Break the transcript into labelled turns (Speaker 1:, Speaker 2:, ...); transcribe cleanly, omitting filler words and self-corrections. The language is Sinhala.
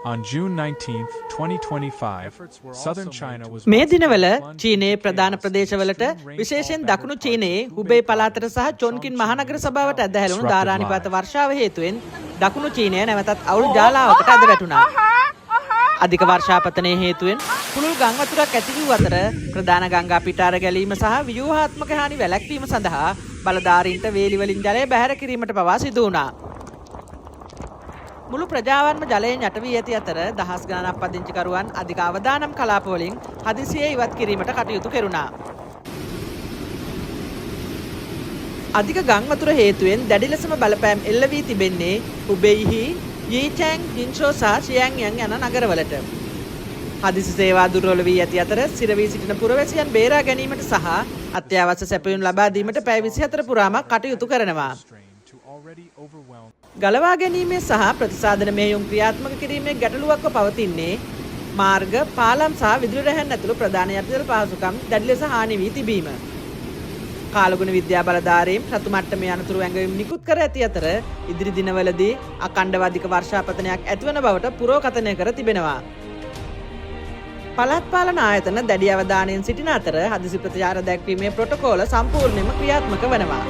Speaker 1: On June 19, 2025, southern China was
Speaker 2: මේ දිනවල චීනයේ ප්‍රධාන ප්‍රදේශවලට විශේෂයෙන් දකුණු චීනයේ හුබේ පළාතට සහ චොන්කින් මහනගර සභාවට ඇදහැළුණු ධාරානිපාත වර්ෂාව හේතුවෙන් දකුණු චීනය නැවතත් අවුල් ජාලාවකට ඇද වැටුණා. අධික වර්ෂාපතනයේ හේතුවෙන් පුළුල් ගම් වතුරක් ඇති වූ අතර ප්‍රධාන ගංගා පිටාර ගැලීම සහ ව්‍යුහාත්මක හානි වැළැක්වීම සඳහා බලධාරීන්ට වේලි වලින් ජලය බැහැර කිරීමට පවා සිදු වුණා. මුළු ප්‍රජාවන්ම ජලයෙන් යට වී ඇති අතර දහස් ගණනක් පදිංචිකරුවන් අධික අවදානම් කලාප වලින් හදිසියේ ඉවත් කිරීමට කටයුතු කෙරුණා. අධික ගම් වතුර හේතුවෙන් දැඩි ලෙසම බලපෑම් එල්ල වී තිබෙන්නේ හුබේයිහි, යීචැන්, ජින්ෂෝ සහ ෂියන්යන් යන නගරවලට. හදිසි සේවා දුර්වල වී ඇති අතර සිරවී සිටින පුරවැසියන් බේරා ගැනීමට සහ අත්‍යවශ්‍ය සැපයුම් ලබා දීමට පැය 24 පුරාම කටයුතු කරනවා. ගලවා ගැනීමේ සහ ප්‍රතිසාධන මෙහෙයුම් ක්‍රියාත්මක කිරීමේ ගැටලුවක්ව පවතින්නේ මාර්ග, පාලම් සහ විදුලි රැහැන් ඇතුළු ප්‍රධාන යටිතල පහසුකම් දැඩි ලෙස හානි වී තිබීම. කාලගුණ විද්‍යා බලධාරීන් රතු මට්ටමේ අනතුරු ඇඟවීම් නිකුත් කර ඇති අතර ඉදිරි දිනවලදී අඛණ්ඩව අධික වර්ෂාපතනයක් ඇතිවන බවට පුරෝකථනය කර තිබෙනවා. පළාත් පාලන ආයතන දැඩි අවධානයෙන් සිටින අතර හදිසි ප්‍රතිචාර දැක්වීමේ ප්‍රොටෝකෝල සම්පූර්ණයෙන්ම ක්‍රියාත්මක වනවා.